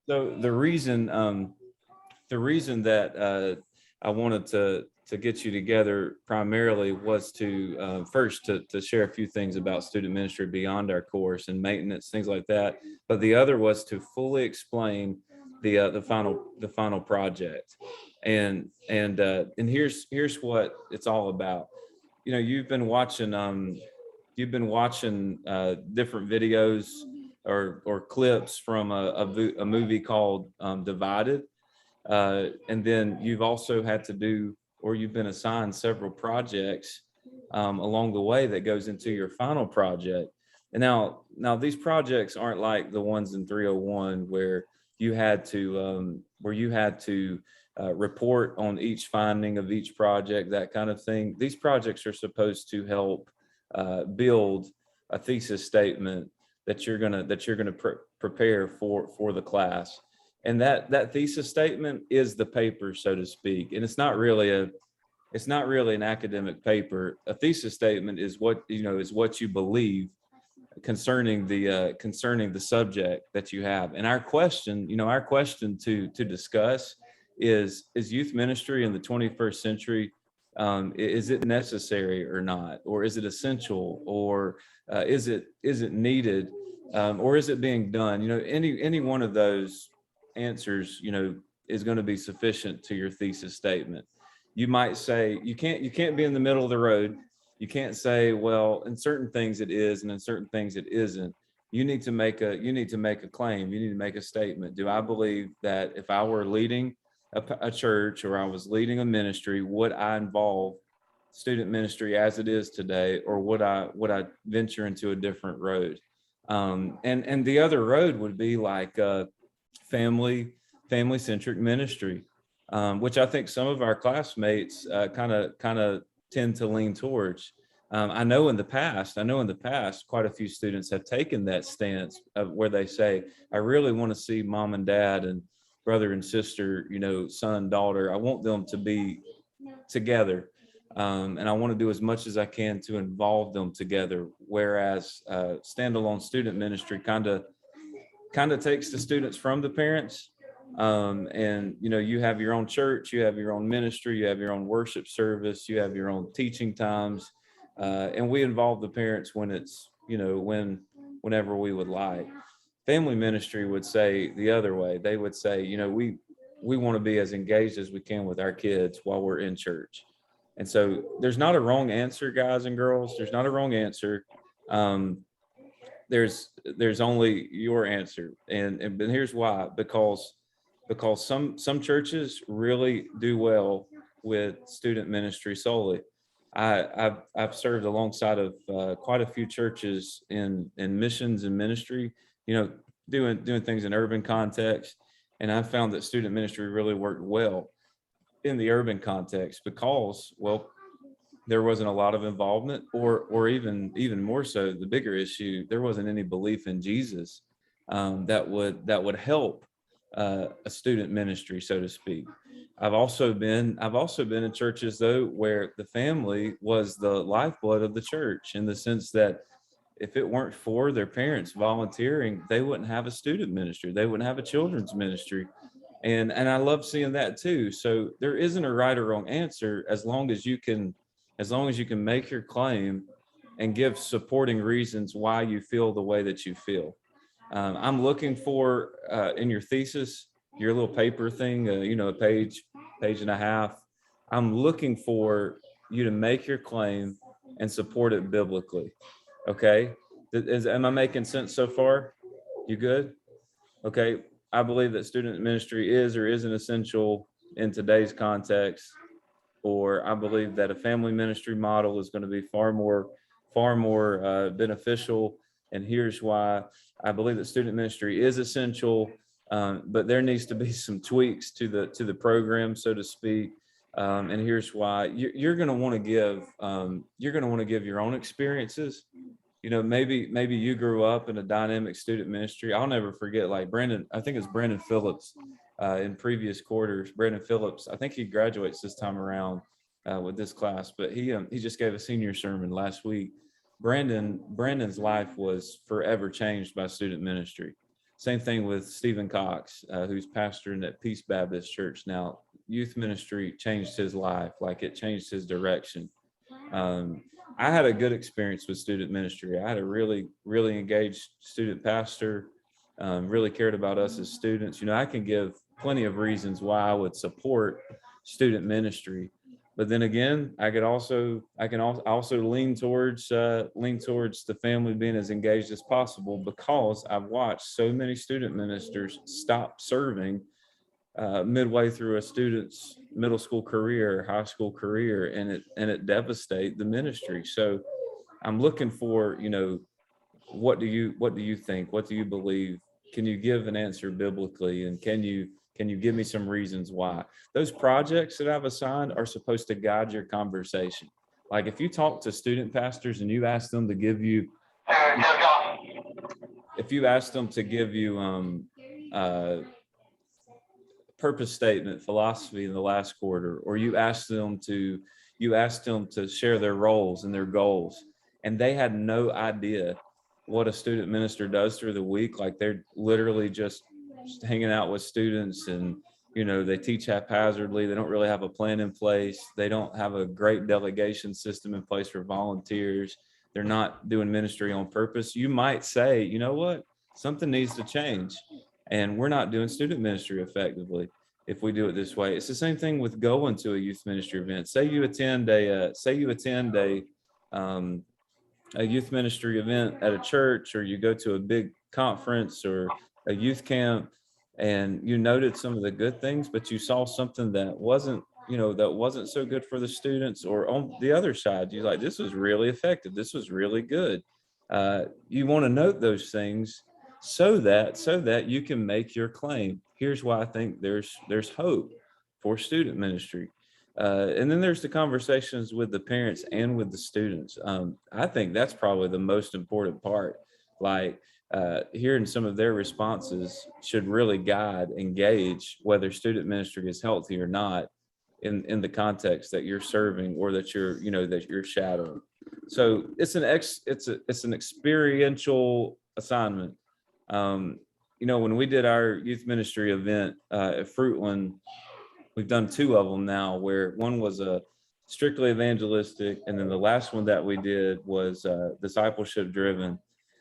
So the reason that I wanted to get you together primarily was to first to share a few things about student ministry beyond our course and maintenance, things like that. But the other was to fully explain the final project, and here's what it's all about. You know, you've been watching different videos or clips from a movie called Divided, and then you've also had to do, or you've been assigned several projects along the way that goes into your final project. And now these projects aren't like the ones in 301 where you had to report on each finding of each project, that kind of thing. These projects are supposed to help build a thesis statement that you're gonna prepare for the class, and that thesis statement is the paper, so to speak. And it's not really an academic paper. A thesis statement is what you believe concerning the subject that you have. And our question to discuss is youth ministry in the 21st century, is it necessary or not, or is it essential, or is it needed, or is it being done? Any one of those answers, is going to be sufficient to your thesis statement. You might say you can't be in the middle of the road. You can't say, well, in certain things it is, and in certain things it isn't. You need to make a claim. You need to make a statement. Do I believe that if I were leading a church, or I was leading a ministry, would I involve student ministry as it is today, or would I venture into a different road? And the other road would be like family family centric ministry, which I think some of our classmates kind of tend to lean towards. I know in the past, quite a few students have taken that stance of where they say, I really want to see mom and dad and brother and sister, son, daughter. I want them to be together. And I want to do as much as I can to involve them together. Whereas standalone student ministry kind of takes the students from the parents. And you have your own church, you have your own ministry, you have your own worship service, you have your own teaching times, and we involve the parents when it's whenever we would like. Family ministry would say the other way. They would say, we want to be as engaged as we can with our kids while we're in church. And so there's not a wrong answer, guys and girls. There's not a wrong answer. Um, there's only your answer, and but here's why. Because some churches really do well with student ministry solely. I've served alongside of quite a few churches in missions and ministry, you know, doing things in urban context, and I found that student ministry really worked well in the urban context because, well, there wasn't a lot of involvement, or even more so, the bigger issue, there wasn't any belief in Jesus that would help a student ministry, so to speak. I've also been in churches though where the family was the lifeblood of the church, in the sense that if it weren't for their parents volunteering, they wouldn't have a student ministry, they wouldn't have a children's ministry. And I love seeing that too. So there isn't a right or wrong answer, as long as you can make your claim and give supporting reasons why you feel the way that you feel. I'm looking for in your thesis, your little paper thing, a page and a half. I'm looking for you to make your claim and support it biblically. Okay, am I making sense so far? You good? Okay, I believe that student ministry is or isn't essential in today's context, or I believe that a family ministry model is going to be far more beneficial. And here's why. I believe that student ministry is essential, but there needs to be some tweaks to the program, so to speak. And here's why. You're going to want to give your own experiences. Maybe you grew up in a dynamic student ministry. I'll never forget, like Brandon, I think it's Brandon Phillips, in previous quarters. Brandon Phillips, I think he graduates this time around with this class, but he just gave a senior sermon last week. Brandon's life was forever changed by student ministry. Same thing with Stephen Cox, who's pastoring at Peace Baptist Church now. Youth ministry changed his life, like it changed his direction. Um, I had a good experience with student ministry. I had a really, really engaged student pastor, really cared about us as students. I can give plenty of reasons why I would support student ministry. But then again, I can also lean towards the family being as engaged as possible, because I've watched so many student ministers stop serving midway through a student's middle school career, high school career, and it devastate the ministry. So I'm looking for, what do you think? What do you believe? Can you give an answer biblically, and can you give me some reasons why? Those projects that I've assigned are supposed to guide your conversation. Like if you talk to student pastors and you ask them to give you, if you ask them to give you uh, purpose statement philosophy in the last quarter, or you asked them to share their roles and their goals, and they had no idea what a student minister does through the week. Like they're literally just hanging out with students, and they teach haphazardly. They don't really have a plan in place. They don't have a great delegation system in place for volunteers. They're not doing ministry on purpose. You might say, you know what, something needs to change, and we're not doing student ministry effectively if we do it this way. It's the same thing with going to a youth ministry event. Say you attend um, a youth ministry event at a church, or you go to a big conference or a youth camp, and you noted some of the good things, but you saw something that wasn't so good for the students. Or on the other side, you're like, this was really effective, this was really good. You want to note those things so that you can make your claim. Here's why I think there's hope for student ministry. And then there's the conversations with the parents and with the students. I think that's probably the most important part. Like hearing some of their responses should really guide, engage whether student ministry is healthy or not in the context that you're serving, or that you're shadowing. So it's an experiential assignment. When we did our youth ministry event at Fruitland, we've done two of them now, where one was a strictly evangelistic, and then the last one that we did was discipleship driven.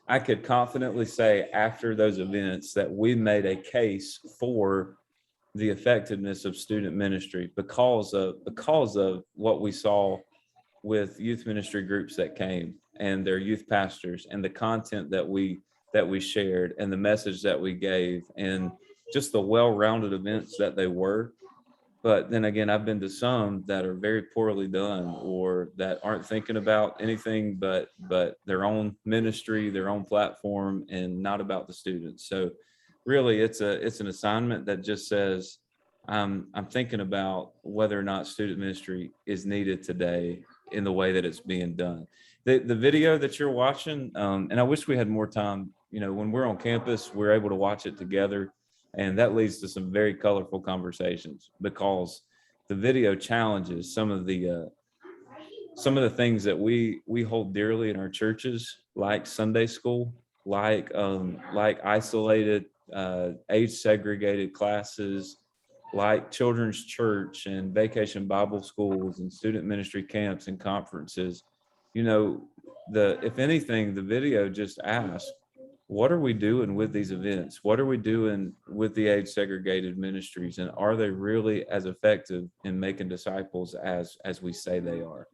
I could confidently say after those events that we made a case for the effectiveness of student ministry because of what we saw with youth ministry groups that came, and their youth pastors, and the content that we shared, and the message that we gave, and just the well-rounded events that they were. But then again, I've been to some that are very poorly done, or that aren't thinking about anything but their own ministry, their own platform, and not about the students. So really it's an assignment that just says, I'm thinking about whether or not student ministry is needed today in the way that it's being done. The video that you're watching, and I wish we had more time, when we're on campus, we're able to watch it together. And that leads to some very colorful conversations, because the video challenges some of the things that we hold dearly in our churches, like Sunday school, like isolated, age segregated classes, like children's church and vacation Bible schools and student ministry camps and conferences. If anything, the video just asks, what are we doing with these events? What are we doing with the age segregated ministries? And are they really as effective in making disciples as we say they are?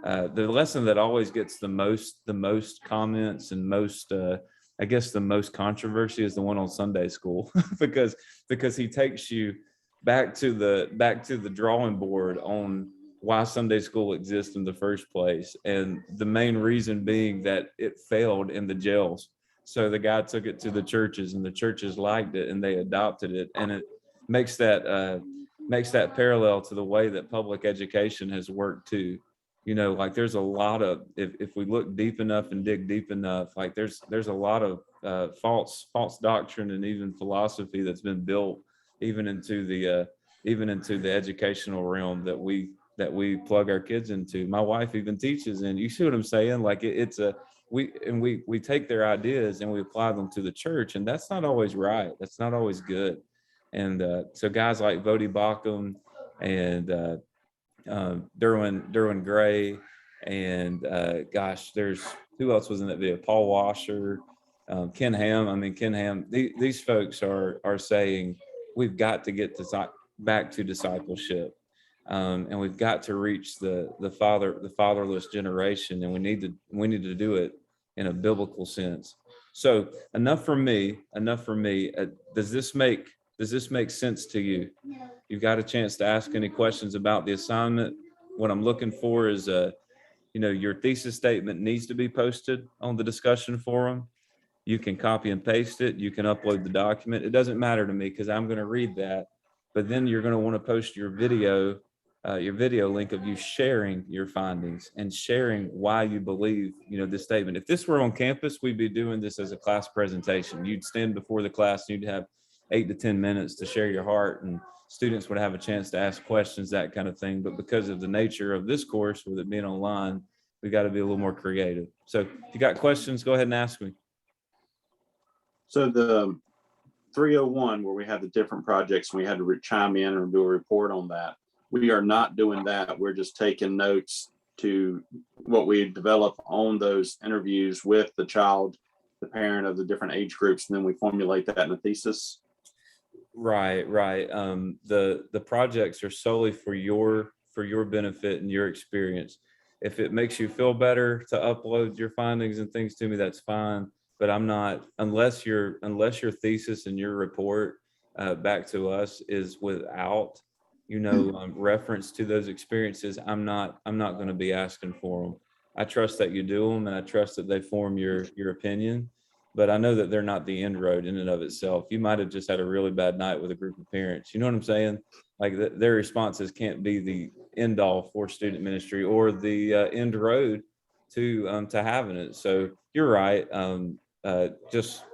The lesson that always gets the most comments and I guess the most controversy is the one on Sunday school, because he takes you back to the drawing board on why Sunday school exists in the first place. And the main reason being that it failed in the jails. So the guy took it to the churches, and the churches liked it, and they adopted it. And it makes that parallel to the way that public education has worked too. Like there's a lot of, if we look deep enough and dig deep enough, like there's a lot of false doctrine and even philosophy that's been built even into the educational realm that we plug our kids into. My wife even teaches, and you see what I'm saying? Like we take their ideas and we apply them to the church, and that's not always right. That's not always good. And so guys like Vody Baucham and Derwin Gray, and gosh, there's who else was in that video? Paul Washer, Ken Ham. I mean, Ken Ham. These folks are saying we've got to get back to discipleship, and we've got to reach the fatherless generation, and we need to do it in a biblical sense. So enough for me. Does this make sense to you? You've got a chance to ask any questions about the assignment. What I'm looking for is your thesis statement needs to be posted on the discussion forum. You can copy and paste it. You can upload the document. It doesn't matter to me because I'm going to read that. But then you're going to want to post your video link of you sharing your findings and sharing why you believe, this statement. If this were on campus, we'd be doing this as a class presentation. You'd stand before the class, and you'd have 8 to 10 minutes to share your heart, and students would have a chance to ask questions, that kind of thing. But because of the nature of this course, with it being online, we got to be a little more creative. So if you got questions, go ahead and ask me. So the 301, where we had the different projects, and we had to chime in or do a report on that, we are not doing that. We're just taking notes to what we develop on those interviews with the child, the parent of the different age groups, and then we formulate that in a thesis. Right. The projects are solely for your benefit and your experience. If it makes you feel better to upload your findings and things to me, that's fine. But I'm not, unless your thesis and your report back to us is without reference to those experiences, I'm not going to be asking for them. I trust that you do them, and I trust that they form your opinion. But I know that they're not the end road in and of itself. You might have just had a really bad night with a group of parents. You know what I'm saying? Like their responses can't be the end all for student ministry or the end road to having it. So you're right. Just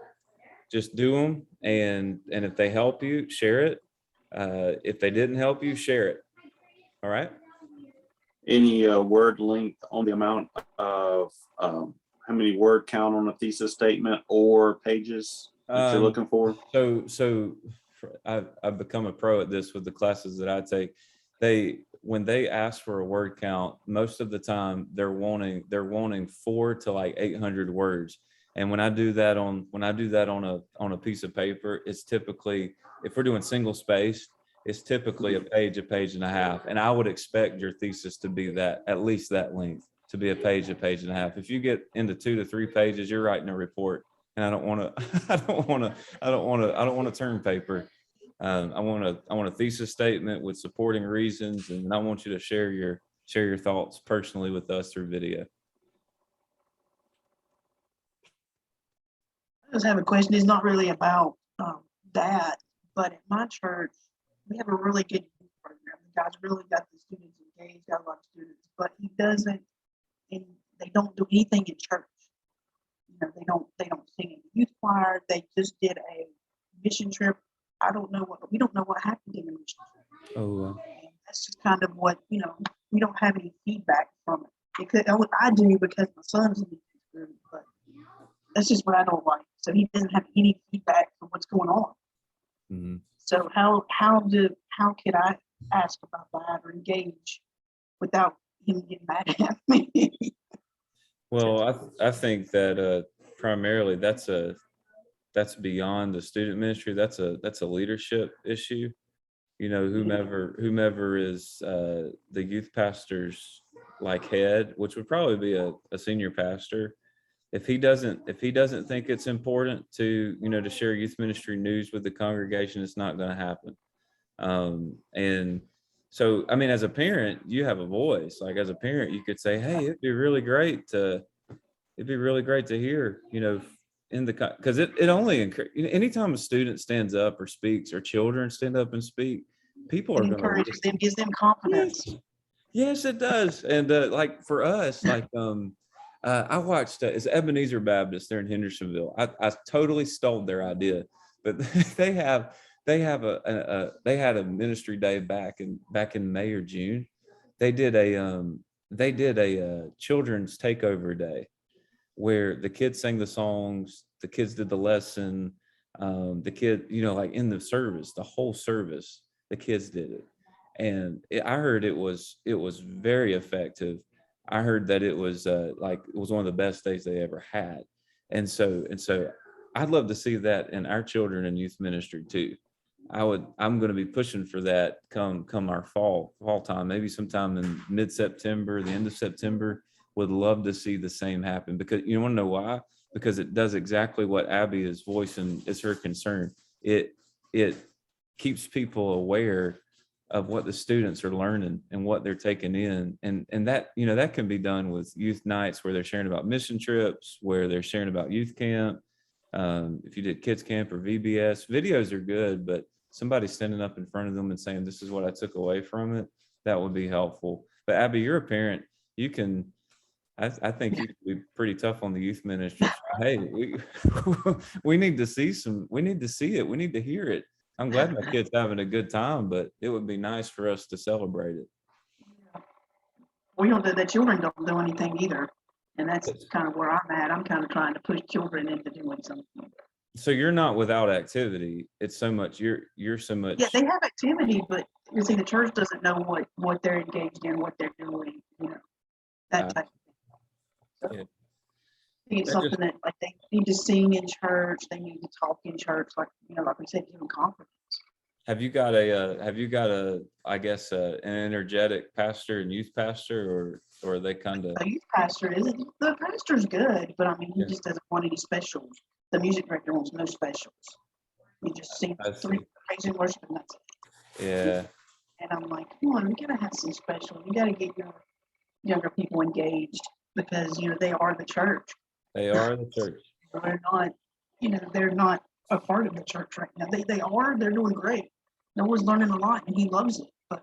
do them, and if they help you, share it. If they didn't help you, share it. All right. Any word length on the amount of how many word count on a thesis statement or pages that you're looking for? So I've become a pro at this with the classes that I take. When they ask for a word count, most of the time they're wanting 400 to like 800 words. And when I do that on a piece of paper, it's typically, if we're doing single space, it's typically a page and a half. And I would expect your thesis to be that, at least that length, to be a page and a half. If you get into 2 to 3 pages, you're writing a report. And I don't want a term paper. I want a thesis statement with supporting reasons, and I want you to share your thoughts personally with us through video. I just have a question. It's not really about that, but at my church, we have a really good youth program. The guy's really got the students engaged, got a lot of students, but he doesn't, and they don't do anything in church. They don't sing in the youth choir. They just did a mission trip. We don't know what happened in the mission trip. Oh, and that's just kind of what, we don't have any feedback from it. Because I do because my son's in the youth group, but that's just what I don't like. So he doesn't have any feedback from what's going on. mm-hmm. So how could I ask about that or engage without him getting mad at me? Well, I think that primarily that's beyond the student ministry. That's a leadership issue. Whomever is the youth pastor's like head, which would probably be a senior pastor. If he doesn't think it's important to to share youth ministry news with the congregation, it's not going to happen. And so, I mean, as a parent, you have a voice. Like as a parent, you could say, "Hey, it'd be really great to hear," in the because it only anytime a student stands up or speaks, or children stand up and speak, people are going to encourages them, gives them confidence. Yes, it does. And like for us, like I watched it's Ebenezer Baptist there in Hendersonville. I totally stole their idea, but they had a ministry day back in May or June. They did a children's takeover day where the kids sang the songs, the kids did the lesson, the kid, like in the service, the whole service, the kids did it. And I heard it was very effective. I heard that it was like it was one of the best days they ever had. And so I'd love to see that in our children and youth ministry too. I'm going to be pushing for that come our fall time, maybe sometime in mid-September, the end of September. Would love to see the same happen, because you want to know why? Because it does exactly what Abby is voicing is her concern. It keeps people aware of what the students are learning and what they're taking in. And that, that can be done with youth nights where they're sharing about mission trips, where they're sharing about youth camp. If you did kids camp or VBS, videos are good, but somebody standing up in front of them and saying, this is what I took away from it, that would be helpful. But Abby, you're a parent. You can, I think you could be pretty tough on the youth ministry. Hey, we need to see we need to see it. We need to hear it. I'm glad my kid's having a good time, but it would be nice for us to celebrate it. We don't do that. Children don't do anything either. And that's kind of where I'm at. I'm kind of trying to push children into doing something. So you're not without activity. It's so much, you're so much. Yeah, they have activity, but you see, the church doesn't know what they're engaged in, what they're doing, that type of thing. So, Yeah. I think it's something that like they need to sing in church, they need to talk in church, like like we said, give them confidence. Have you got I guess an energetic pastor and youth pastor, or are they kind of? The youth pastor the pastor's good, but I mean he just doesn't want any specials. The music director wants no specials. He just sings 3 praise and worship and that's it. Yeah. And I'm like, come on, we gotta have some special. You gotta get your younger people engaged because they are the church. They are the church. They're not, they're not a part of the church right now. They're doing great. Noah's learning a lot and he loves it. But,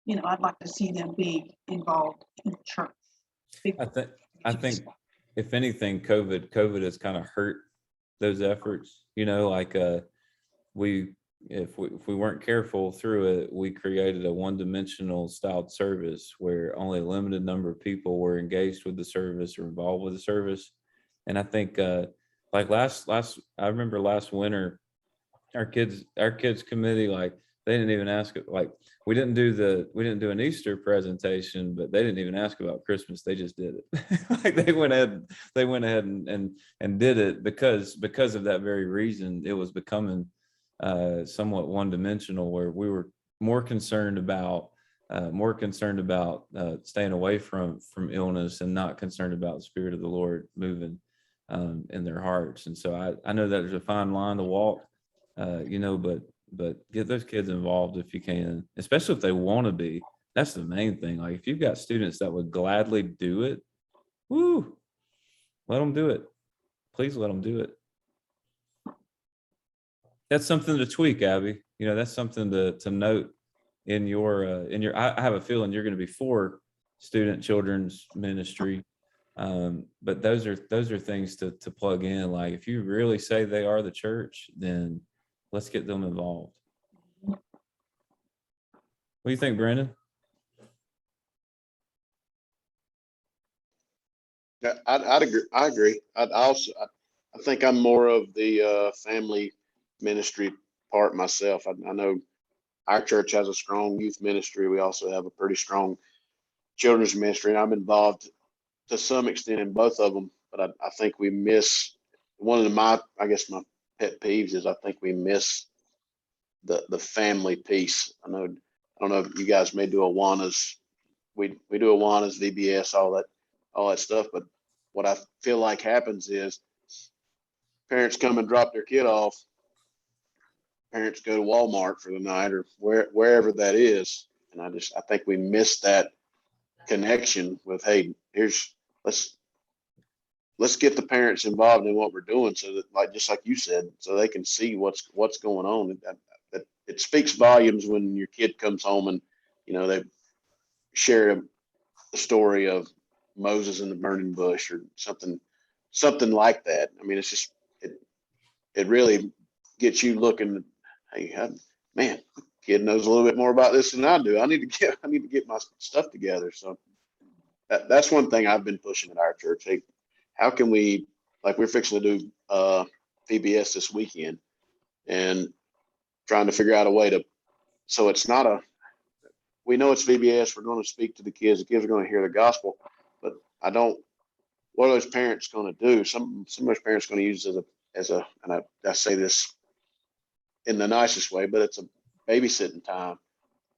I'd like to see them be involved in the church. I think if anything, COVID has kind of hurt those efforts, if we weren't careful through it, we created a one-dimensional styled service where only a limited number of people were engaged with the service or involved with the service. And I think like I remember last winter, our kids committee, like they didn't even ask, like we didn't do an Easter presentation, but they didn't even ask about Christmas. They just did it. Like they went ahead and did it because of that very reason. It was becoming somewhat one-dimensional, where we were more concerned about staying away from illness and not concerned about the Spirit of the Lord moving in their hearts. And so I know that there's a fine line to walk, but get those kids involved if you can, especially if they want to be. That's the main thing. Like if you've got students that would gladly do it, let them do it. Please let them do it. That's something to tweak, Abby. That's something to note in your I have a feeling you're going to be for student children's ministry. But those are things to plug in. Like if you really say they are the church, then let's get them involved. What do you think, Brandon? Yeah, I'd agree. I agree. I think I'm more of the family ministry part myself. I know our church has a strong youth ministry. We also have a pretty strong children's ministry, and I'm involved to some extent in both of them. But I think we miss one of my pet peeves is I think we miss the family piece. I don't know if you guys may do Awanas. We do Awanas, VBS, all that stuff. But what I feel like happens is parents come and drop their kid off. Parents go to Walmart for the night or wherever that is. And I think we miss that connection with, hey, let's get the parents involved in what we're doing so that just like you said, so they can see what's going on. It speaks volumes when your kid comes home and, they share a story of Moses in the burning bush or something like that. I mean, it's just, it really gets you looking, hey, man, kid knows a little bit more about this than I do. I need to get my stuff together. So that's one thing I've been pushing at our church. how can we, like we're fixing to do VBS this weekend and trying to figure out a way to, so it's not a, we know it's VBS, we're going to speak to the kids are going to hear the gospel, but what are those parents going to do? Some of those parents are going to use it and I say this in the nicest way, but it's a babysitting time.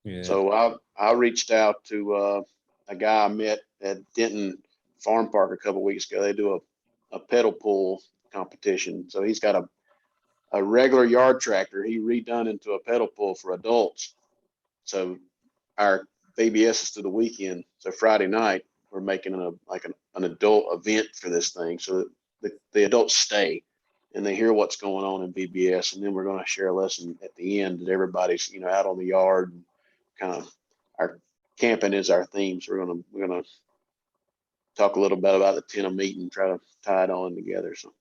Yeah. So I reached out to a guy I met at Denton Farm Park a couple weeks ago. They do a pedal pull competition. So he's got a regular yard tractor he redone into a pedal pull for adults. So our VBS is to the weekend. So Friday night we're making an adult event for this thing, so that the adults stay and they hear what's going on in VBS, and then we're going to share a lesson at the end that everybody's out on the yard. And kind of our camping is our theme, so we're gonna talk a little bit about the tent of meat and try to tie it on together. So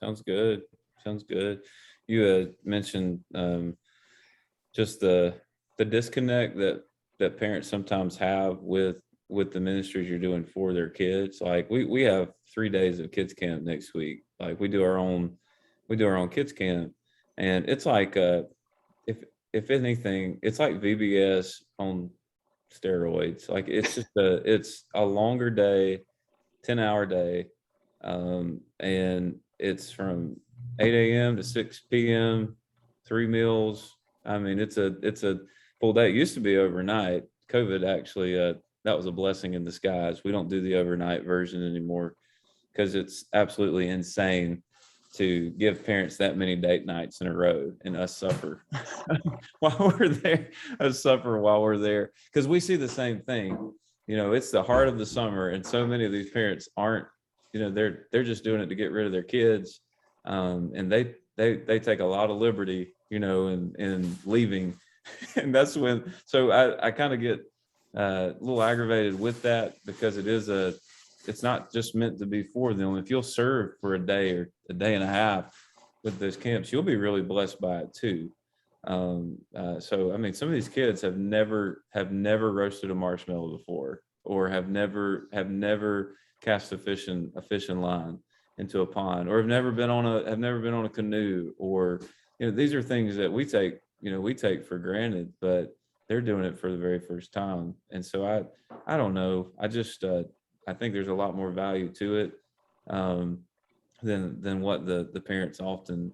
Sounds good. Sounds good. You mentioned just the disconnect that parents sometimes have with the ministries you're doing for their kids. Like we have 3 days of kids camp next week. Like we do our own kids camp, and it's like if anything, it's like VBS on steroids. Like it's a longer day, 10-hour day, and it's from 8 a.m. to 6 p.m., 3 meals. I mean, it's a full day. It used to be overnight. COVID actually, that was a blessing in disguise. We don't do the overnight version anymore because it's absolutely insane to give parents that many date nights in a row and us suffer while we're there, because we see the same thing. It's the heart of the summer, and so many of these parents aren't, they're just doing it to get rid of their kids, and they take a lot of liberty, in leaving, and that's when. So I kind of get a little aggravated with that, because it's not just meant to be for them. If you'll serve for a day or a day and a half with those camps, you'll be really blessed by it too. So I mean, some of these kids have never roasted a marshmallow before, or have never cast a fishing line into a pond, or have never been on a canoe, or these are things that we take for granted, but they're doing it for the very first time. And so I don't know. I think there's a lot more value to it than what the parents often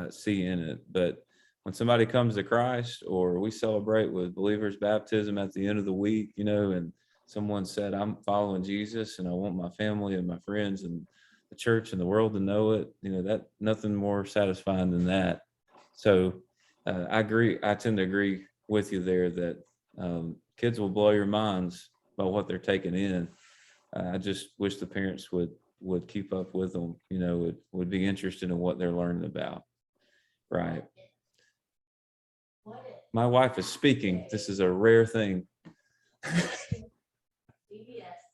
see in it. But when somebody comes to Christ, or we celebrate with believers' baptism at the end of the week, and someone said, I'm following Jesus and I want my family and my friends and the church and the world to know it, that nothing more satisfying than that. So I agree. I tend to agree with you there that kids will blow your minds by what they're taking in. I just wish the parents would keep up with them, would be interested in what they're learning about. Right. My wife is speaking. This is a rare thing. VBS,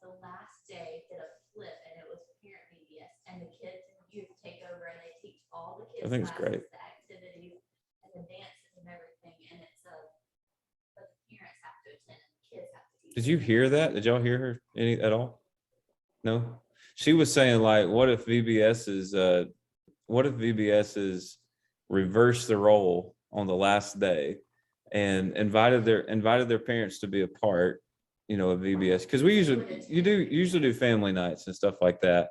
the last day, did a flip, and it was parent VBS, and the kids and youth take over, and they teach all the kids. I think it's classes, great. the activities and the dances and everything, and but the parents have to attend and the kids have to teach. Did you hear that? Did y'all hear her at all? No. She was saying, like, what if VBS is reverse the role on the last day and invited their parents to be a part, of VBS, because we usually do family nights and stuff like that,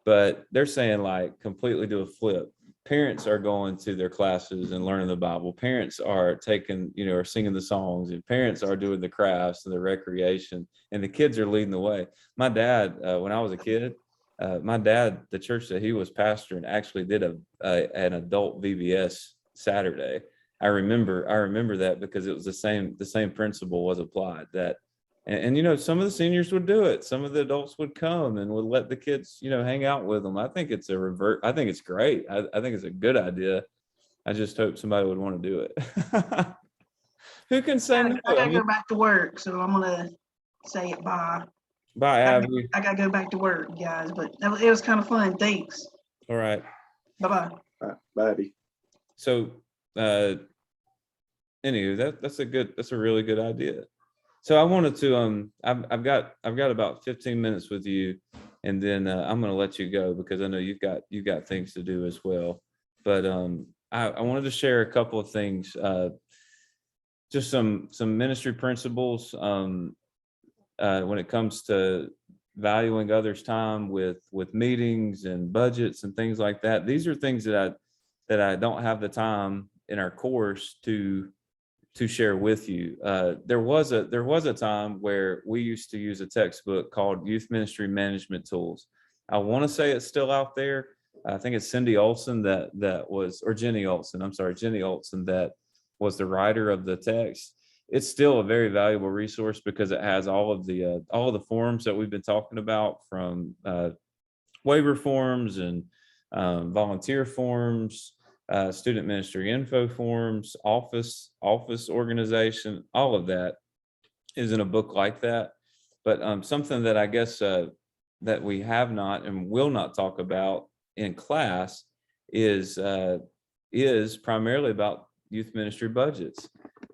but they're saying, like, completely do a flip. Parents are going to their classes and learning the Bible. Parents are taking, are singing the songs, and parents are doing the crafts and the recreation, and the kids are leading the way. My dad, when I was a kid, the church that he was pastoring actually did an adult VBS Saturday. I remember that because it was the same principle was applied, that, and some of the seniors would do it. Some of the adults would come and would let the kids, hang out with them. I think it's I think it's great. I think it's a good idea. I just hope somebody would want to do it. Who can say no? I gotta go back to work, so I'm gonna say it bye. Bye, Abby. I gotta go back to work, guys, but it was kind of fun. Thanks. All right. Bye-bye. Bye, Abby. So, anywho, that's a really good idea. So I wanted to, I've got about 15 minutes with you, and then I'm going to let you go because I know you've got things to do as well. But I wanted to share a couple of things, just some ministry principles when it comes to valuing others' time with meetings and budgets and things like that. These are things that I don't have the time in our course to share with you. There was a time where we used to use a textbook called Youth Ministry Management Tools. I want to say it's still out there. I think it's Cindy Olson that was, or Jenny Olson. I'm sorry, Jenny Olson that was the writer of the text. It's still a very valuable resource because it has all of the forms that we've been talking about, from waiver forms and volunteer forms, student ministry info forms, office organization. All of that is in a book like that. But something that I guess that we have not and will not talk about in class is primarily about youth ministry budgets.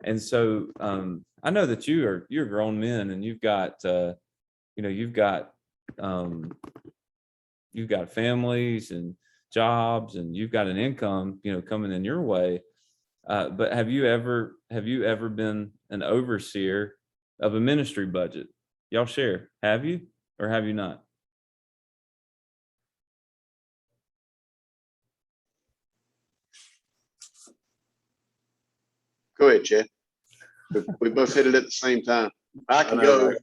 And so I know that you're grown men, and you've got you've got families and jobs, and you've got an income, coming in your way. But have you ever been an overseer of a ministry budget? Y'all share. Have you or have you not? Go ahead, Chad. We both hit it at the same time. I can know, go. right?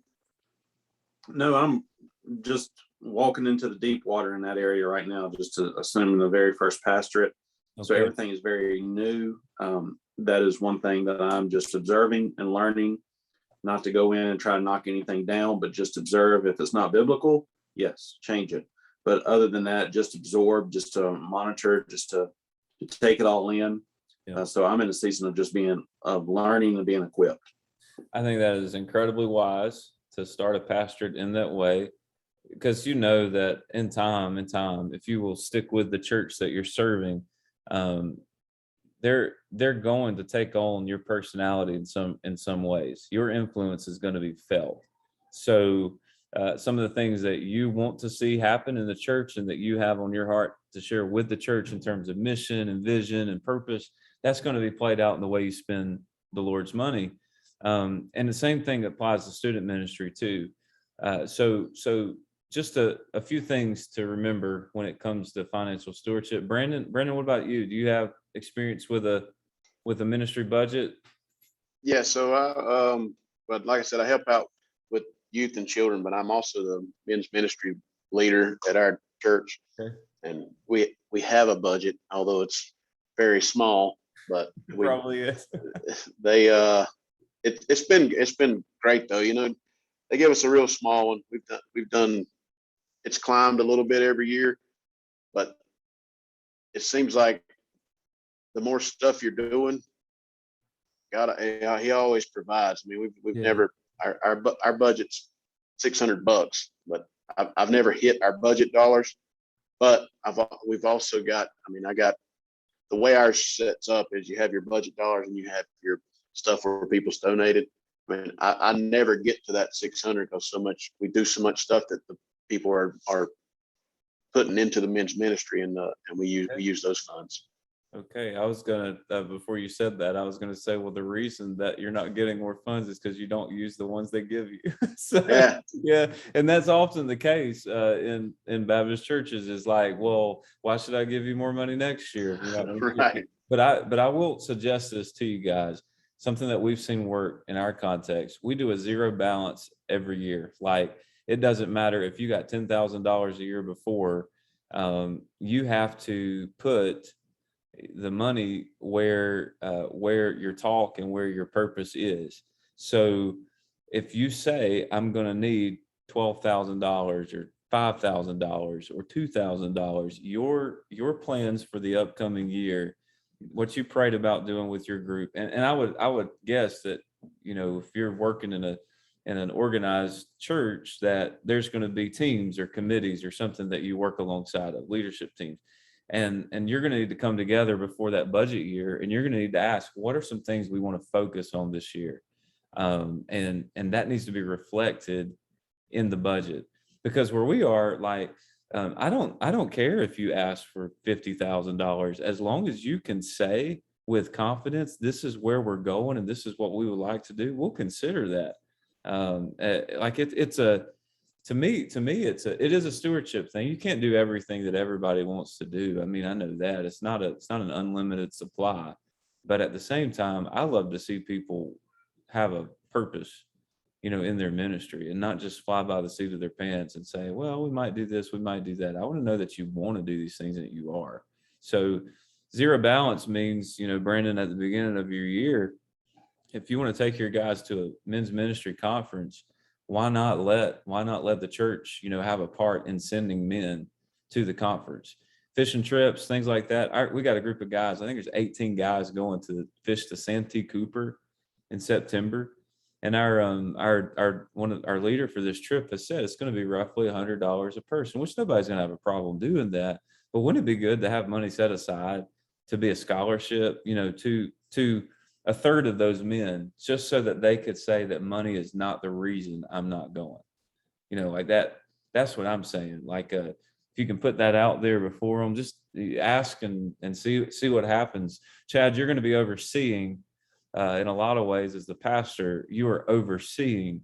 No, I'm just walking into the deep water in that area right now, just assuming the very first pastorate. So Okay. everything is very new. That is one thing that I'm just observing and learning, not to go in and try to knock anything down, but just observe. If it's not biblical, yes, change it. But other than that, just absorb, just to monitor, just to take it all in. Yeah. So I'm in a season of learning and being equipped. I think that is incredibly wise to start a pastorate in that way, because you know that in time, if you will stick with the church that you're serving, they're going to take on your personality in some ways. Your influence is going to be felt. So some of the things that you want to see happen in the church and that you have on your heart to share with the church in terms of mission and vision and purpose, that's going to be played out in the way you spend the Lord's money. And the same thing applies to student ministry too. So just a few things to remember when it comes to financial stewardship. Brandon, what about you? Do you have experience with a ministry budget? Yeah, so but like I said, I help out with youth and children, but I'm also the men's ministry leader at our church. Okay. And we have a budget, although it's very small, but Probably is. it's been great though. They give us a real small one. We've done it's climbed a little bit every year, but it seems like the more stuff you're doing, God, he always provides. I mean, we've Yeah. never our budget's $600, but I've never hit our budget dollars. But we've also got. I mean, I got the way ours sets up is you have your budget dollars and you have your stuff where people's donated. I mean, I never get to that 600 because we do so much stuff that the people are putting into the men's ministry, and we use those funds. Okay, I was gonna before you said that, I was gonna say, well, the reason that you're not getting more funds is because you don't use the ones they give you. So yeah, and that's often the case in Baptist churches. Is like, well, why should I give you more money next year? Right. But I will suggest this to you guys. Something that we've seen work in our context. We do a zero balance every year. Like, it doesn't matter if you got $10,000 a year before, you have to put the money where your talk and where your purpose is. So if you say, I'm going to need $12,000 or $5,000 or $2,000, your plans for the upcoming year, what you prayed about doing with your group, and I would guess that, if you're working in an organized church, that there's going to be teams or committees or something that you work alongside of, leadership teams. And you're going to need to come together before that budget year, and you're going to need to ask, what are some things we want to focus on this year? And that needs to be reflected in the budget, because where we are, like, I don't care if you ask for $50,000, as long as you can say with confidence, this is where we're going and this is what we would like to do, we'll consider that. Like it's a, to me, it is a stewardship thing. You can't do everything that everybody wants to do. I mean, I know that it's not an unlimited supply, but at the same time, I love to see people have a purpose, in their ministry, and not just fly by the seat of their pants and say, well, we might do this, we might do that. I want to know that you want to do these things and that you are. So zero balance means, Brandon, at the beginning of your year, if you want to take your guys to a men's ministry conference, why not let the church, have a part in sending men to the conference? Fishing trips, things like that. We got a group of guys, I think there's 18 guys going to fish the Santee Cooper in September. And our leader for this trip has said it's going to be roughly $100 a person, which nobody's going to have a problem doing that. But wouldn't it be good to have money set aside to be a scholarship, to a third of those men, just so that they could say that money is not the reason I'm not going, like that. That's what I'm saying. Like, if you can put that out there before them, just ask and see what happens. Chad, you're going to be overseeing, in a lot of ways, as the pastor, you are overseeing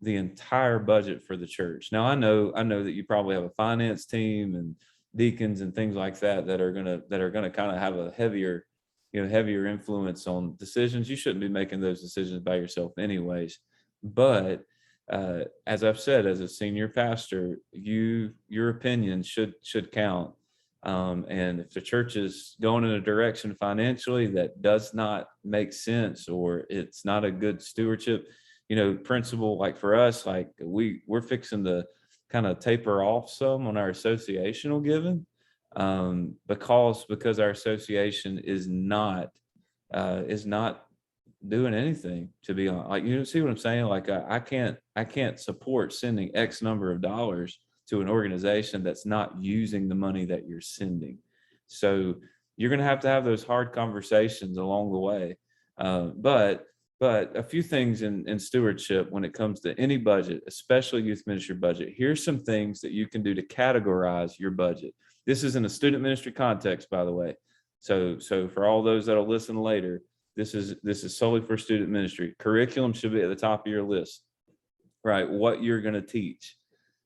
the entire budget for the church. Now, I know that you probably have a finance team and deacons and things like that that are gonna kind of have a heavier influence on decisions. You shouldn't be making those decisions by yourself anyways. But as I've said, as a senior pastor, your opinion should count. And if the church is going in a direction financially that does not make sense, or it's not a good stewardship, principle, like for us, like we're fixing to kind of taper off some on our associational giving, because our association is not doing anything, to be honest. Like, see what I'm saying? Like, I can't support sending X number of dollars to an organization that's not using the money that you're sending. So you're going to have those hard conversations along the way. But a few things in stewardship when it comes to any budget, especially youth ministry budget. Here's some things that you can do to categorize your budget. This is in a student ministry context, by the way. So for all those that'll listen later, this is solely for student ministry. Curriculum should be at the top of your list, right? What you're going to teach.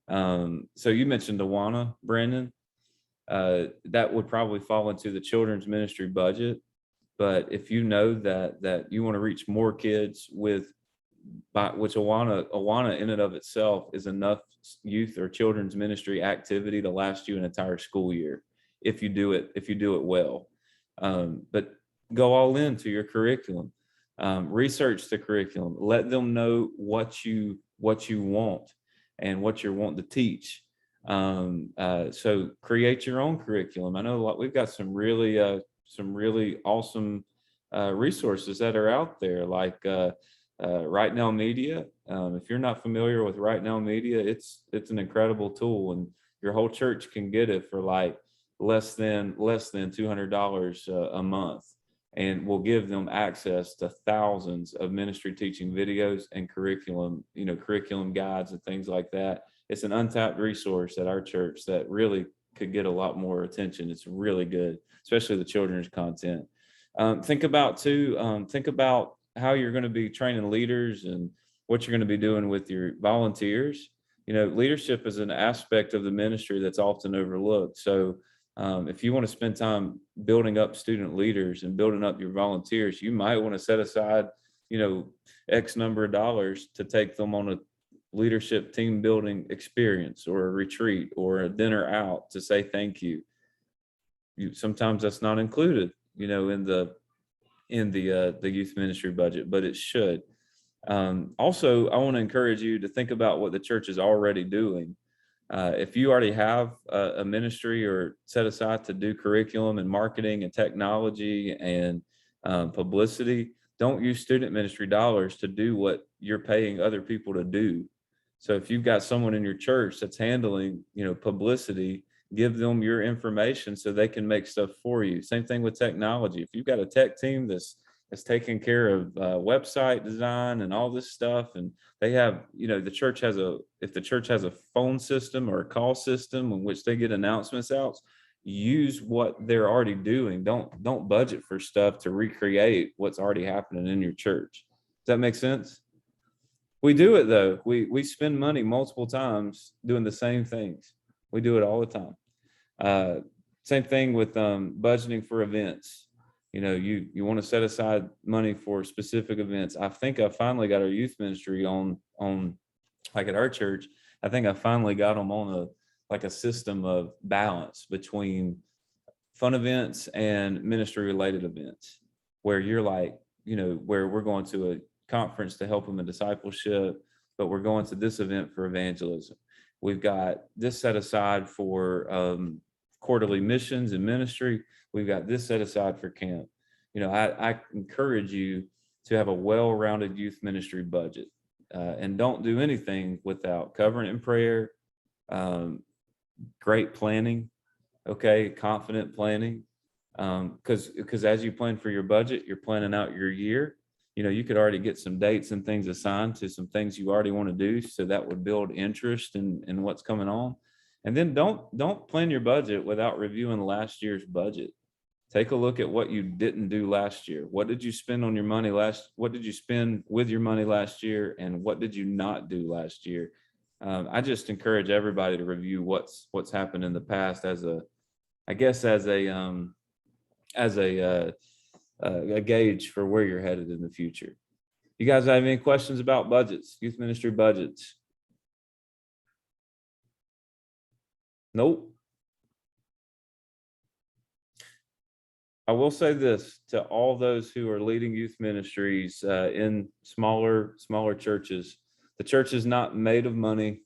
So you mentioned Awana, Brandon. That would probably fall into the children's ministry budget. But if you know that you want to reach more kids which Awana in and of itself is enough youth or children's ministry activity to last you an entire school year if you do it well. But go all into your curriculum. Research the curriculum. Let them know what you want and what you're wanting to teach. So create your own curriculum. I know we've got some really awesome resources that are out there, like Right Now Media. If you're not familiar with Right Now Media, it's an incredible tool, and your whole church can get it for like less than $200 a month, and we'll give them access to thousands of ministry teaching videos and curriculum guides and things like that. It's an untapped resource at our church that really could get a lot more attention. It's really good, especially the children's content. Think about how you're going to be training leaders and what you're going to be doing with your volunteers. Leadership is an aspect of the ministry that's often overlooked. So if you want to spend time building up student leaders and building up your volunteers, you might want to set aside, X number of dollars to take them on a leadership team building experience or a retreat or a dinner out to say thank you. Sometimes that's not included, in the youth ministry budget, but it should. Also, I want to encourage you to think about what the church is already doing. If you already have a ministry or set aside to do curriculum and marketing and technology and publicity, don't use student ministry dollars to do what you're paying other people to do. So if you've got someone in your church that's handling, publicity, give them your information so they can make stuff for you. Same thing with technology. If you've got a tech team that's that's taking care of website design and all this stuff. And they have, the church has if the church has a phone system or a call system in which they get announcements out, use what they're already doing. Don't budget for stuff to recreate what's already happening in your church. Does that make sense? We do it though. We spend money multiple times doing the same things. We do it all the time. Same thing with budgeting for events. You want to set aside money for specific events. I think I finally got our youth ministry on like at our church. I think I finally got them on a system of balance between fun events and ministry related events, where you're like, where we're going to a conference to help them in discipleship, but we're going to this event for evangelism. We've got this set aside for quarterly missions and ministry. We've got this set aside for camp. I encourage you to have a well-rounded youth ministry budget, and don't do anything without covering it in prayer, great planning, okay, confident planning, because as you plan for your budget, you're planning out your year. You could already get some dates and things assigned to some things you already want to do, so that would build interest in what's coming on. And then don't plan your budget without reviewing last year's budget. Take a look at what you didn't do last year. What did you spend on your money what did you spend with your money last year, and what did you not do last year? I just encourage everybody to review what's happened in the past as a gauge for where you're headed in the future. You guys have any questions about budgets, youth ministry budgets? Nope. I will say this to all those who are leading youth ministries in smaller churches. The church is not made of money,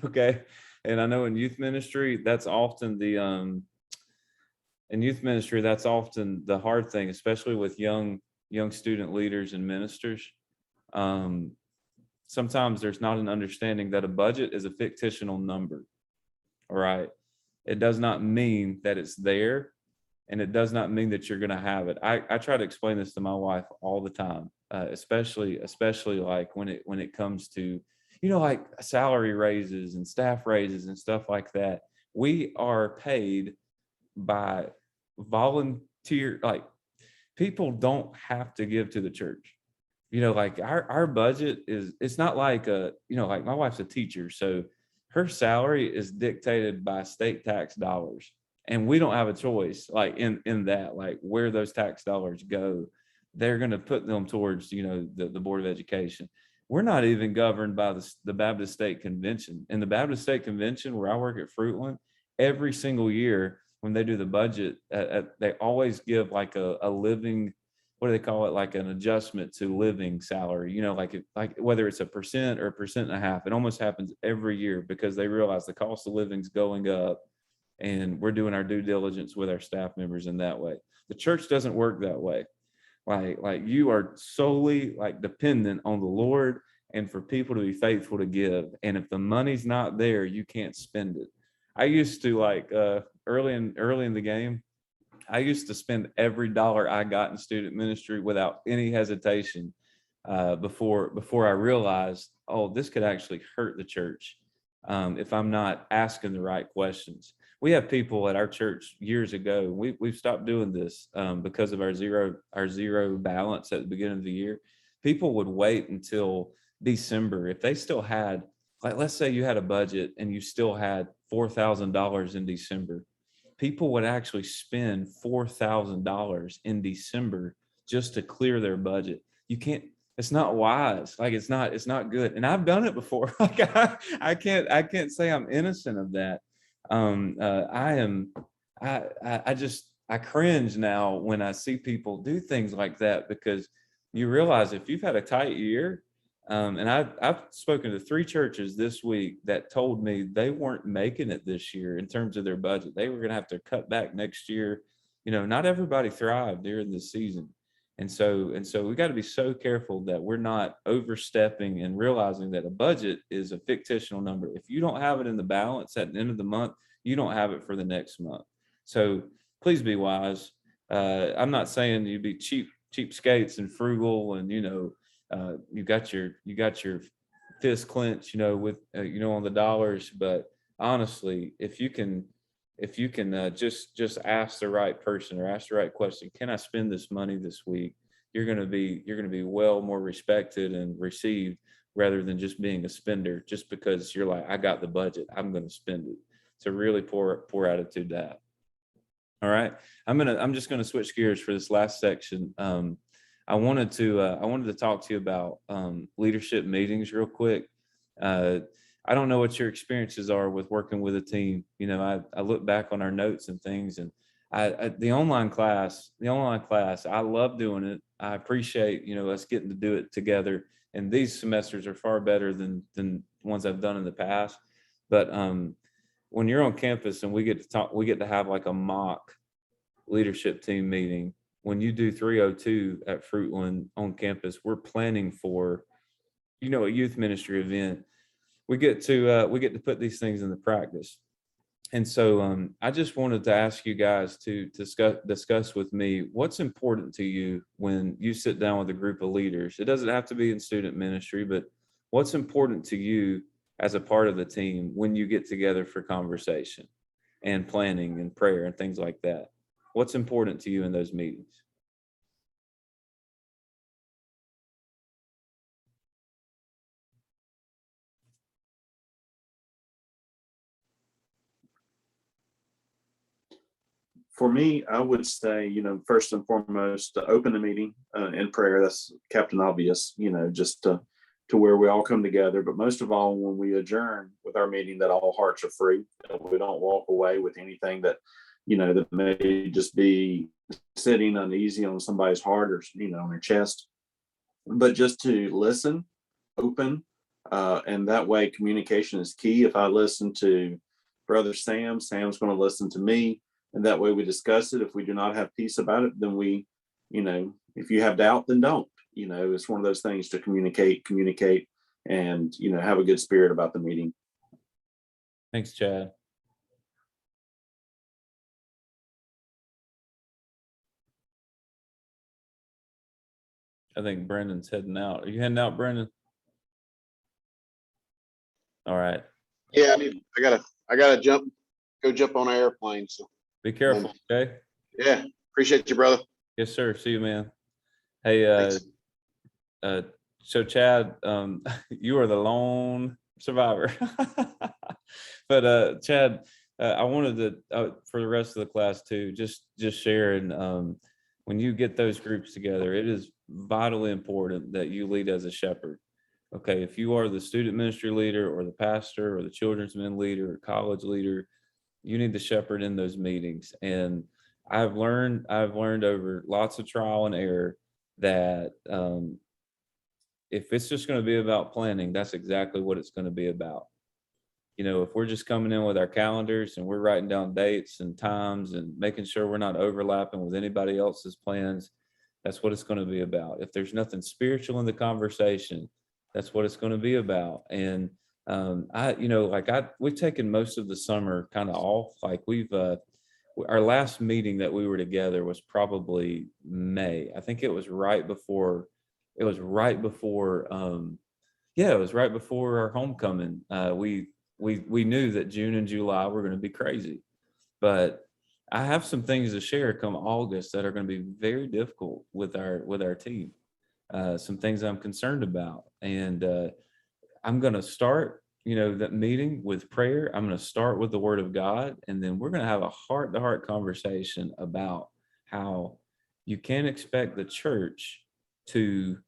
okay? And I know in youth ministry, that's often the hard thing, especially with young student leaders and ministers. Sometimes there's not an understanding that a budget is a fictional number, all right? It does not mean that it's there, and it does not mean that you're going to have it. I try to explain this to my wife all the time, especially like when it comes to, like salary raises and staff raises and stuff like that. We are paid by volunteer, like people don't have to give to the church. Like our budget it's not like like my wife's a teacher, so her salary is dictated by state tax dollars. And we don't have a choice, like in that, like where those tax dollars go, they're going to put them towards, the Board of Education. We're not even governed by the Baptist State Convention. In the Baptist State Convention, where I work at Fruitland, every single year when they do the budget, they always give like a living, what do they call it? Like an adjustment to living salary, like whether it's 1% or 1.5%. It almost happens every year because they realize the cost of living's going up. And we're doing our due diligence with our staff members in that way. The church doesn't work that way. Like you are solely like dependent on the Lord and for people to be faithful to give. And if the money's not there, you can't spend it. I used to early in the game, I used to spend every dollar I got in student ministry without any hesitation before I realized, oh, this could actually hurt the church if I'm not asking the right questions. We have people at our church years ago. We've stopped doing this because of our zero balance at the beginning of the year. People would wait until December if they still had, like, let's say you had a budget and you still had $4,000 in December. People would actually spend $4,000 in December just to clear their budget. You can't. It's not wise. Like it's not good. And I've done it before. Like I can't say I'm innocent of that. I cringe now when I see people do things like that, because you realize if you've had a tight year, and I've spoken to 3 churches this week that told me they weren't making it this year in terms of their budget. They were going to have to cut back next year. Not everybody thrived during this season. And so we got to be so careful that we're not overstepping and realizing that a budget is a fictional number. If you don't have it in the balance at the end of the month, you don't have it for the next month. So please be wise. I'm not saying you be cheap cheapskates and frugal, and you got your fist clenched, with on the dollars. But honestly, if you can just ask the right person or ask the right question, can I spend this money this week? You're going to be well more respected and received, rather than just being a spender just because you're like, I got the budget, I'm going to spend it. It's a really poor attitude to have. All right, I'm just going to switch gears for this last section. I wanted to talk to you about leadership meetings real quick. I don't know what your experiences are with working with a team. I look back on our notes and things, and the online class, I love doing it. I appreciate, us getting to do it together. And these semesters are far better than ones I've done in the past. But when you're on campus and we get to talk, we get to have like a mock leadership team meeting. When you do 302 at Fruitland on campus, we're planning for, a youth ministry event. We get to put these things into practice. And so I just wanted to ask you guys to discuss with me what's important to you when you sit down with a group of leaders. It doesn't have to be in student ministry, but what's important to you as a part of the team when you get together for conversation and planning and prayer and things like that? What's important to you in those meetings? For me, I would say, first and foremost, to open the meeting in prayer. That's Captain Obvious, just to where we all come together. But most of all, when we adjourn with our meeting, that all hearts are free. That we don't walk away with anything that, that may just be sitting uneasy on somebody's heart or, on their chest. But just to listen, open, and that way communication is key. If I listen to Brother Sam, Sam's going to listen to me. And that way we discuss it. If we do not have peace about it, then we, if you have doubt, then don't. It's one of those things to communicate, and, have a good spirit about the meeting. Thanks, Chad. I think Brendan's heading out. Are you heading out, Brendan? All right. Yeah, I gotta go jump on an airplane. So Be careful, okay? yeah, appreciate you, brother. Yes, sir. See you, man. Hey, Thanks. so Chad, you are the lone survivor. But Chad, I wanted to for the rest of the class too, just sharing, when you get those groups together, it is vitally important that you lead as a shepherd. Okay, if you are the student ministry leader or the pastor or the children's men leader or college leader, you need to shepherd in those meetings. And I've learned over lots of trial and error that if it's just going to be about planning, that's exactly what it's going to be about. If we're just coming in with our calendars and we're writing down dates and times and making sure we're not overlapping with anybody else's plans, that's what it's going to be about. If there's nothing spiritual in the conversation, that's what it's going to be about. And we've taken most of the summer kind of off. Like our last meeting that we were together was probably May. I think it was right before our homecoming. We knew that June and July were going to be crazy, but I have some things to share come August that are going to be very difficult with our team. Some things I'm concerned about, and I'm going to start, that meeting with prayer. I'm going to start with the Word of God, and then we're going to have a heart-to-heart conversation about how you can't expect the church to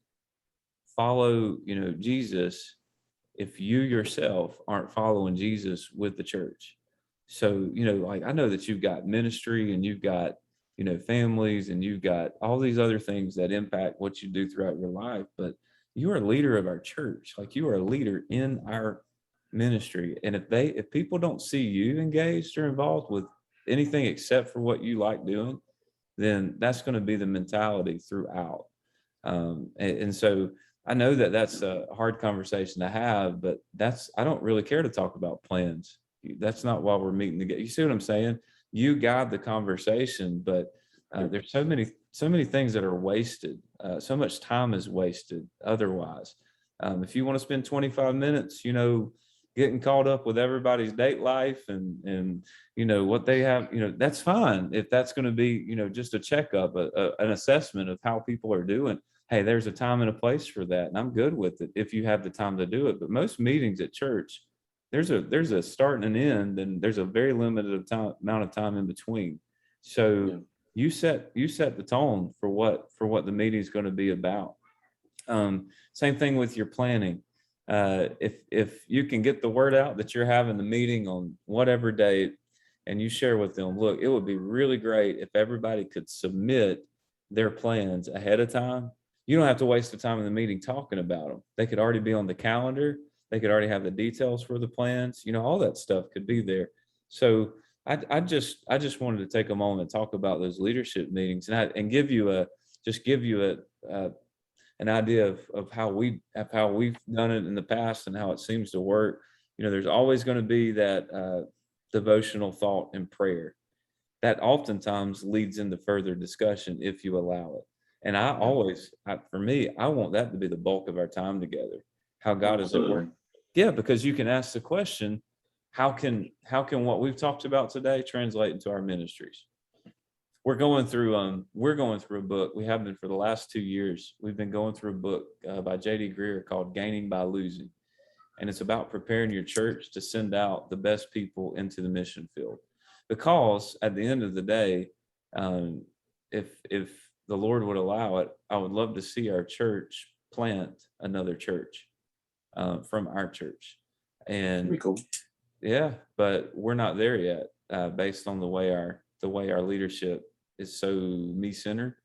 follow, Jesus if you yourself aren't following Jesus with the church. So, I know that you've got ministry and you've got, families, and you've got all these other things that impact what you do throughout your life, but you are a leader of our church. Like, you are a leader in our ministry. And if people don't see you engaged or involved with anything except for what you like doing, then that's going to be the mentality throughout. And so I know that that's a hard conversation to have, but I don't really care to talk about plans. That's not why we're meeting together. You see what I'm saying? You guide the conversation, but there's so many so many things that are wasted. So much time is wasted otherwise. If you want to spend 25 minutes, getting caught up with everybody's date life and what they have, that's fine. If that's going to be, just a checkup, an assessment of how people are doing. Hey, there's a time and a place for that. And I'm good with it if you have the time to do it. But most meetings at church, there's a start and an end, and there's a very limited amount of time in between. So Yeah. you set the tone for what the meeting is going to be about. Same thing with your planning. If you can get the word out that you're having the meeting on whatever date, and you share with them, look, it would be really great if everybody could submit their plans ahead of time. You don't have to waste the time in the meeting talking about them. They could already be on the calendar. They could already have the details for the plans. All that stuff could be there. So I just wanted to take a moment and talk about those leadership meetings and give you an idea of how we've done it in the past and how it seems to work. There's always going to be that devotional thought and prayer that oftentimes leads into further discussion if you allow it. And for me, I want that to be the bulk of our time together. How God is at work. Absolutely. Yeah, because you can ask the question, how can what we've talked about today translate into our ministries? We're going through a book. We have been for the last 2 years. We've been going through a book by J.D. Greer called Gaining by Losing. And it's about preparing your church to send out the best people into the mission field. Because at the end of the day, if the Lord would allow it, I would love to see our church plant another church from our church. And Pretty cool. yeah, but we're not there yet, based on the way our leadership is so me-centered.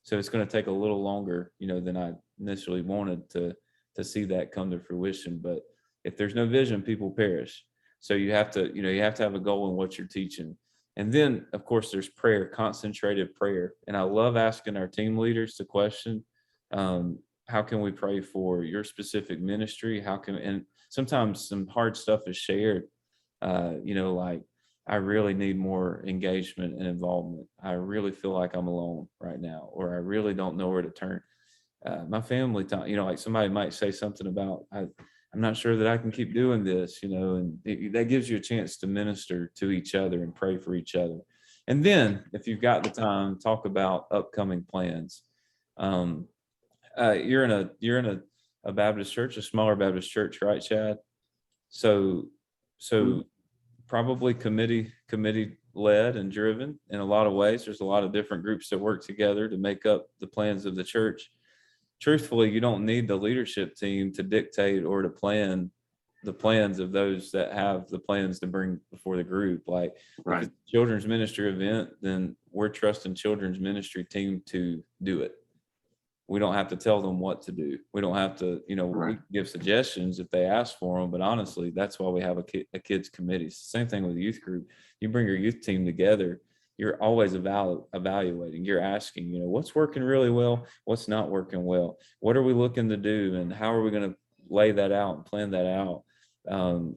So it's going to take a little longer, than I initially wanted to see that come to fruition. But if there's no vision, people perish. So you have to have a goal in what you're teaching. And then, of course, there's prayer, concentrated prayer. And I love asking our team leaders the question, how can we pray for your specific ministry? And sometimes some hard stuff is shared, like, I really need more engagement and involvement. I really feel like I'm alone right now, or I really don't know where to turn. My family time, like somebody might say something about, I'm not sure that I can keep doing this, and that gives you a chance to minister to each other and pray for each other. And then if you've got the time, talk about upcoming plans. You're in a Baptist church, a smaller Baptist church, right, Chad? So probably committee led and driven in a lot of ways. There's a lot of different groups that work together to make up the plans of the church. Truthfully, you don't need the leadership team to dictate or to plan the plans of those that have the plans to bring before the group. Like, Right. if it's a children's ministry event, then we're trusting children's ministry team to do it. We don't have to tell them what to do. We don't have to, Right. we give suggestions if they ask for them. But honestly, that's why we have a kids committee. Same thing with the youth group. You bring your youth team together, you're always evaluating. You're asking, what's working really well, what's not working well, what are we looking to do, and how are we going to lay that out and plan that out.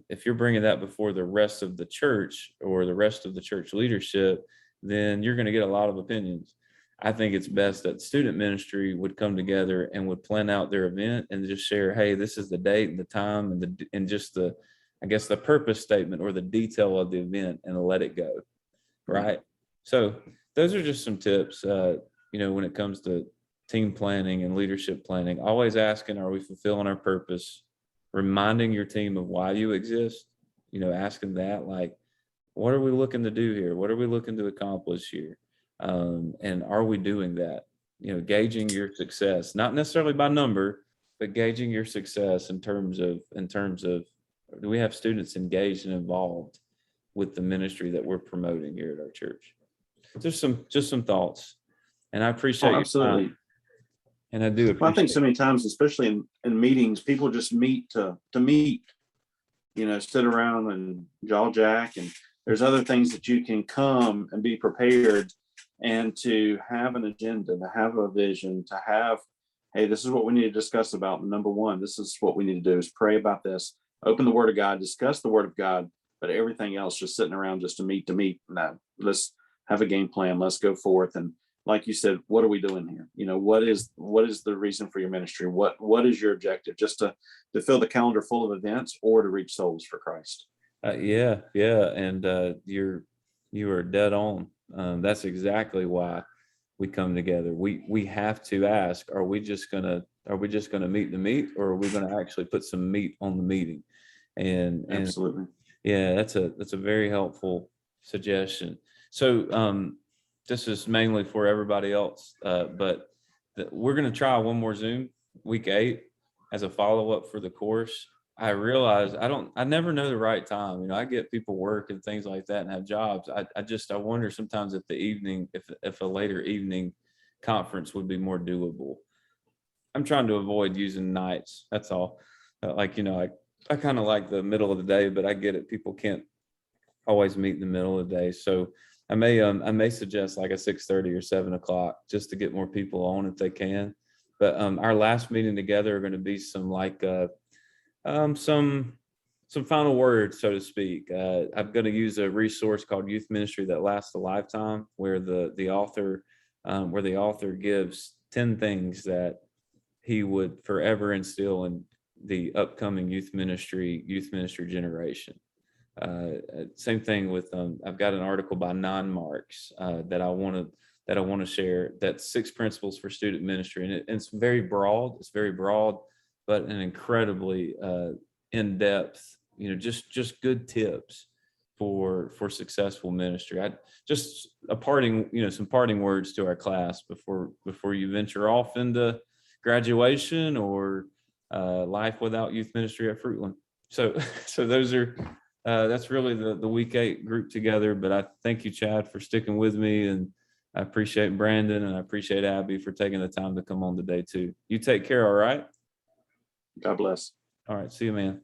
If you're bringing that before the rest of the church or the rest of the church leadership, then you're going to get a lot of opinions. I think it's best that student ministry would come together and would plan out their event and just share, hey, this is the date and the time and just the purpose statement or the detail of the event, and let it go. Right. So those are just some tips, when it comes to team planning and leadership planning. Always asking, are we fulfilling our purpose? Reminding your team of why you exist, asking that, like, what are we looking to do here? What are we looking to accomplish here? And are we doing that? Gauging your success, not necessarily by number, but gauging your success in terms of, do we have students engaged and involved with the ministry that we're promoting here at our church? Just some thoughts, and I appreciate your Absolutely. time. And I do Well, I think appreciate so many times, especially in meetings, people just meet to meet, sit around and jaw jack, and there's other things that you can come and be prepared and to have an agenda, to have a vision, to have, hey, this is what we need to discuss about. Number one, this is what we need to do is pray about this, open the word of God, discuss the word of God, but everything else just sitting around just to meet. No, let's have a game plan. Let's go forth and like you said, what are we doing here? You know, what is the reason for your ministry? What is your objective? Just to fill the calendar full of events or to reach souls for Christ? Yeah, yeah, and you are dead on. That's exactly why we come together. We have to ask: Are we just gonna meet the meat, or are we gonna actually put some meat on the meeting? And Absolutely. yeah, that's a very helpful suggestion. So this is mainly for everybody else, but we're gonna try one more Zoom week 8 as a follow-up for the course. I realize I never know the right time. You know, I get people work and things like that and have jobs. I wonder sometimes if the evening, if a later evening conference would be more doable. I'm trying to avoid using nights. That's all. Like, you know, I kind of like the middle of the day, but I get it. People can't always meet in the middle of the day. So I may suggest like a 6:30 or 7 o'clock just to get more people on if they can. But our last meeting together are going to be some like some final words, so to speak. I'm going to use a resource called Youth Ministry That Lasts a Lifetime, where the author gives 10 things that he would forever instill in the upcoming youth ministry generation. Same thing with I've got an article by Non Marks that I want to share. That's 6 principles for student ministry, and it's very broad. It's very broad, but an incredibly in depth. You know, just good tips for successful ministry. I just some parting words to our class before you venture off into graduation or life without youth ministry at Fruitland. So those are. That's really the week 8 group together, but I thank you, Chad, for sticking with me, and I appreciate Brandon and I appreciate Abby for taking the time to come on today too. You take care. All right. God bless. All right. See you, man.